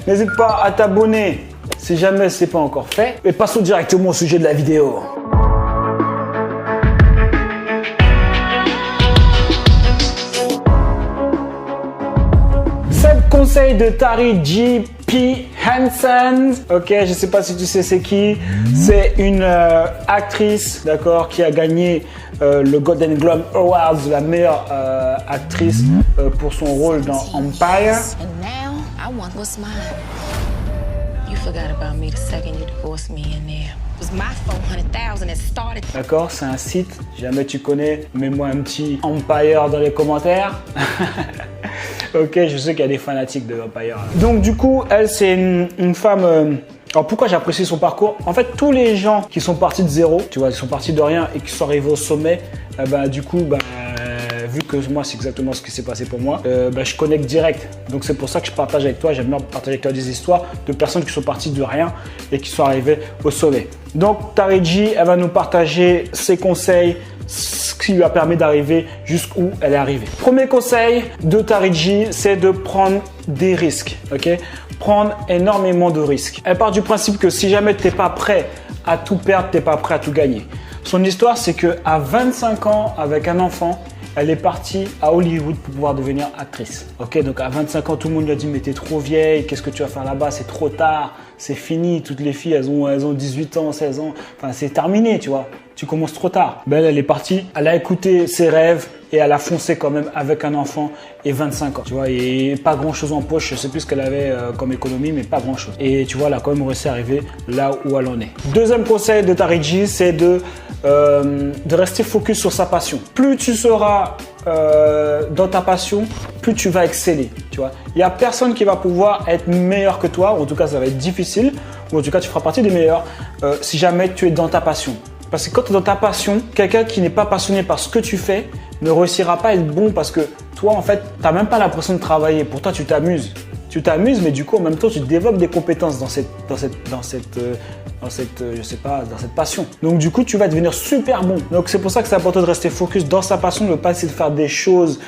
N'hésite pas à t'abonner si jamais ce n'est pas encore fait. Et passons directement au sujet de la vidéo. Conseil de Tari G.P. Henson. Ok, je sais pas si tu sais c'est qui. C'est une actrice, d'accord, qui a gagné le Golden Globe Awards, la meilleure actrice pour son rôle dans Empire. D'accord, c'est un site. Si jamais tu connais, mets-moi un petit Empire dans les commentaires. Ok, je sais qu'il y a des fanatiques de Empire. Donc du coup, elle, c'est une femme... alors pourquoi j'apprécie son parcours? En fait, tous les gens qui sont partis de zéro, tu vois, ils sont partis de rien et qui sont arrivés au sommet, du coup, vu que moi, c'est exactement ce qui s'est passé pour moi, je connecte direct. Donc c'est pour ça que je partage avec toi. J'aime bien partager avec toi des histoires de personnes qui sont parties de rien et qui sont arrivées au sommet. Donc Tari G, elle va nous partager ses conseils, ce qui lui a permis d'arriver jusqu'où elle est arrivée. Premier conseil de Tari G, c'est de prendre des risques. Ok, prendre énormément de risques. Elle part du principe que si jamais tu n'es pas prêt à tout perdre, tu n'es pas prêt à tout gagner. Son histoire, c'est qu'à 25 ans, avec un enfant, elle est partie à Hollywood pour pouvoir devenir actrice. Ok, donc à 25 ans, tout le monde lui a dit mais t'es trop vieille, qu'est-ce que tu vas faire là-bas, c'est trop tard, c'est fini, toutes les filles elles ont 18 ans, 16 ans, enfin c'est terminé, tu vois, tu commences trop tard. Elle est partie, elle a écouté ses rêves et elle a foncé quand même avec un enfant et 25 ans, tu vois, et pas grand chose en poche, je sais plus ce qu'elle avait comme économie, mais pas grand chose. Et tu vois, elle a quand même réussi à arriver là où elle en est. Deuxième conseil de Tari G, c'est de rester focus sur sa passion. Plus tu seras dans ta passion, plus tu vas exceller, tu vois. Il n'y a personne qui va pouvoir être meilleur que toi, ou en tout cas ça va être difficile, ou en tout cas tu feras partie des meilleurs si jamais tu es dans ta passion. Parce que quand tu es dans ta passion, quelqu'un qui n'est pas passionné par ce que tu fais ne réussira pas à être bon parce que toi en fait, tu n'as même pas l'impression de travailler. Pour toi, tu t'amuses. Tu t'amuses, mais du coup, en même temps, tu développes des compétences dans cette passion. Donc, du coup, tu vas devenir super bon. Donc, c'est pour ça que c'est important de rester focus dans sa passion, de ne pas essayer de faire des choses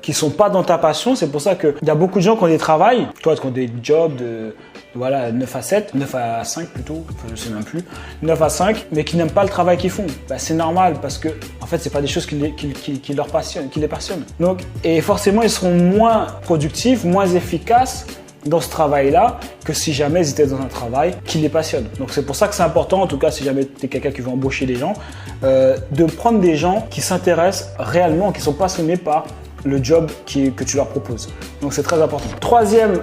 qui ne sont pas dans ta passion. C'est pour ça qu'il y a beaucoup de gens qui ont des travails, toi, qui ont des jobs de 9 à 7, 9 à 5 plutôt, enfin, je sais même plus, 9 à 5, mais qui n'aiment pas le travail qu'ils font. C'est normal parce que, en fait, c'est pas des choses qui les passionnent. Donc, et forcément, ils seront moins productifs, moins efficaces dans ce travail-là que si jamais ils étaient dans un travail qui les passionne. Donc, c'est pour ça que c'est important, en tout cas, si jamais tu es quelqu'un qui veut embaucher des gens, de prendre des gens qui s'intéressent réellement, qui sont passionnés par le job que tu leur proposes. Donc c'est très important. Troisième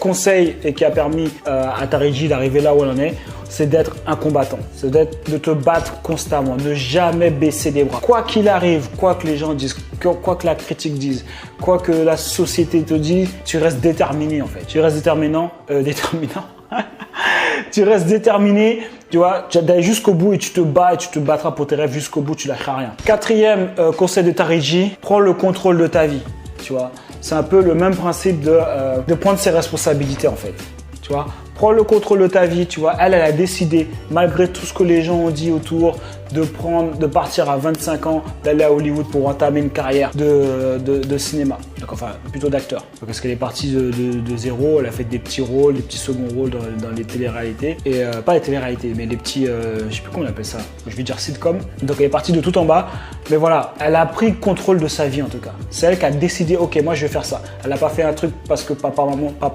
conseil et qui a permis à Tari G d'arriver là où elle en est, c'est d'être un combattant. C'est de te battre constamment, ne jamais baisser les bras. Quoi qu'il arrive, quoi que les gens disent, quoi que la critique dise, quoi que la société te dise, tu restes déterminé en fait. Tu restes déterminant. Tu restes déterminé, tu vois, tu vas jusqu'au bout et tu te bats et tu te battras pour tes rêves jusqu'au bout, tu lâcheras rien. Quatrième conseil de Tari G, prends le contrôle de ta vie, tu vois. C'est un peu le même principe de prendre ses responsabilités en fait, tu vois. Prends le contrôle de ta vie, tu vois. Elle a décidé, malgré tout ce que les gens ont dit autour, de partir à 25 ans, d'aller à Hollywood pour entamer une carrière de cinéma. Donc, enfin, plutôt d'acteur. Parce qu'elle est partie de zéro, elle a fait des petits rôles, des petits seconds rôles dans les téléréalités. Et pas les téléréalités, mais les petits, je sais plus comment on appelle ça. Je vais dire sitcom. Donc, elle est partie de tout en bas. Mais voilà, elle a pris contrôle de sa vie en tout cas. C'est elle qui a décidé, ok, moi je vais faire ça. Elle n'a pas fait un truc parce que papa,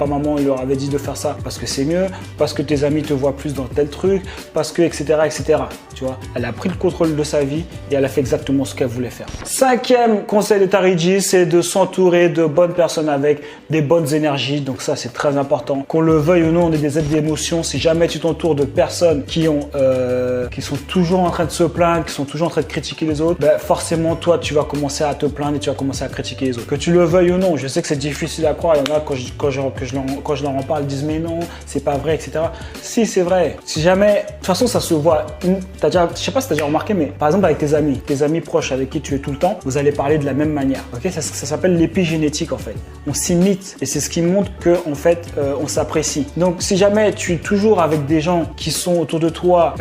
maman, il leur avait dit de faire ça parce que c'est mieux, parce que tes amis te voient plus dans tel truc, parce que, etc., etc. Tu vois, elle a pris le contrôle de sa vie et elle a fait exactement ce qu'elle voulait faire. Cinquième conseil de Tari G, c'est de s'entourer de bonnes personnes avec des bonnes énergies. Donc ça, c'est très important. Qu'on le veuille ou non, on est des êtres d'émotion. Si jamais tu t'entoures de personnes qui sont toujours en train de se plaindre, qui sont toujours en train de critiquer les autres, forcément, toi, tu vas commencer à te plaindre et tu vas commencer à critiquer les autres. Que tu le veuilles ou non, je sais que c'est difficile à croire. Il y en a, quand je leur en parle, ils disent mais non, c'est pas vrai, etc. Si, c'est vrai. Si jamais, de toute façon, ça se voit. Je sais pas si tu as déjà remarqué, mais par exemple, avec tes amis proches avec qui tu es tout le temps, vous allez parler de la même manière. Ok, ça s'appelle l'épigénétique en fait. On s'imite et c'est ce qui montre que en fait, on s'apprécie. Donc, si jamais tu es toujours avec des gens qui sont autour de toi,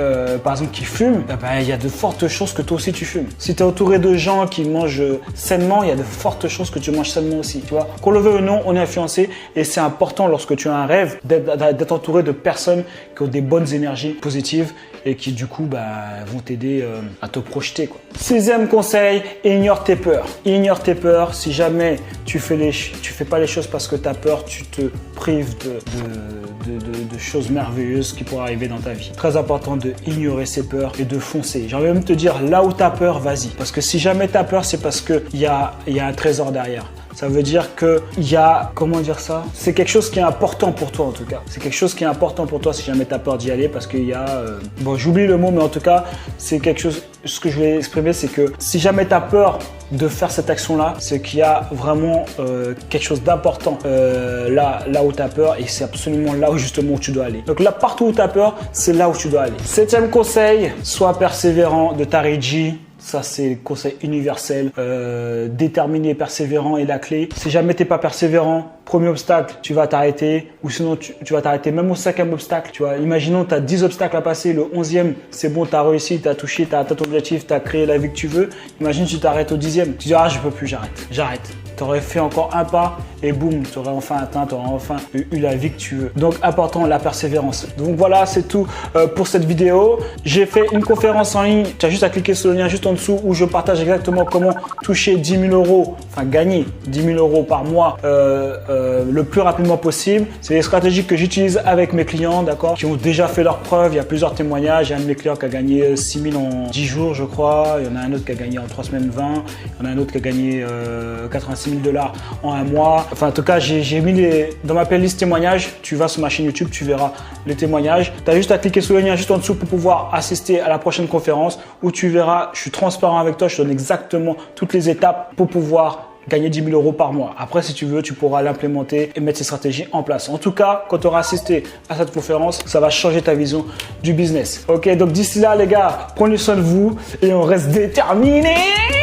par exemple, qui fument, il y a de fortes chances que toi aussi tu fumes. Si tu es entouré de gens qui mangent sainement, il y a de fortes chances que tu manges sainement aussi. Tu vois, qu'on le veuille ou non, on est influencé et c'est important lorsque tu as un rêve d'être entouré de personnes qui ont des bonnes énergies positives et qui du coup vont t'aider à te projeter, quoi. 6e conseil, ignore tes peurs. Ignore tes peurs. Si jamais tu fais pas les choses parce que tu as peur, tu te prives de choses merveilleuses qui pourraient arriver dans ta vie. Très important de ignorer ses peurs et de foncer. J'ai envie de même te dire, là où tu as peur, vas-y. Parce que si jamais tu as peur, c'est parce qu'il y a un trésor derrière. Ça veut dire qu'il y a, comment dire ça? C'est quelque chose qui est important pour toi en tout cas. C'est quelque chose qui est important pour toi si jamais tu as peur d'y aller parce qu'il y a… bon, j'oublie le mot, mais en tout cas, c'est quelque chose… Ce que je vais exprimer, c'est que si jamais tu as peur de faire cette action-là, c'est qu'il y a vraiment quelque chose d'important là où tu as peur et c'est absolument là où justement où tu dois aller. Donc là, partout où tu as peur, c'est là où tu dois aller. 7e conseil, sois persévérant de Tari G. Ça, c'est le conseil universel. Déterminé, persévérant est la clé. Si jamais tu n'es pas persévérant, premier obstacle, tu vas t'arrêter. Ou sinon, tu vas t'arrêter même au 5e obstacle. Tu vois, imaginons, tu as 10 obstacles à passer. Le 11e, c'est bon, tu as réussi, tu as touché, tu as atteint ton objectif, tu as créé la vie que tu veux. Imagine, tu t'arrêtes au 10e. Tu dis, ah, je peux plus, j'arrête. Tu aurais fait encore un pas et boum, tu aurais enfin atteint, tu aurais enfin eu la vie que tu veux. Donc, important, la persévérance. Donc voilà, c'est tout pour cette vidéo. J'ai fait une conférence en ligne. Tu as juste à cliquer sur le lien juste en dessous où je partage exactement comment toucher 10 000 euros, enfin gagner 10 000 euros par mois le plus rapidement possible. C'est des stratégies que j'utilise avec mes clients, d'accord, qui ont déjà fait leurs preuves. Il y a plusieurs témoignages. Il y a un de mes clients qui a gagné 6 000 en 10 jours, je crois. Il y en a un autre qui a gagné en 3 semaines 20. Il y en a un autre qui a gagné 86 000 $ en un mois. Enfin, en tout cas, j'ai mis dans ma playlist témoignages. Tu vas sur ma chaîne YouTube, tu verras les témoignages. Tu as juste à cliquer sur le lien juste en dessous pour pouvoir assister à la prochaine conférence où tu verras, je suis transparent avec toi, je te donne exactement toutes les étapes pour pouvoir gagner 10 000 euros par mois. Après, si tu veux, tu pourras l'implémenter et mettre ces stratégies en place. En tout cas, quand tu auras assisté à cette conférence, ça va changer ta vision du business. Ok, donc d'ici là, les gars, prenez soin de vous et on reste déterminés.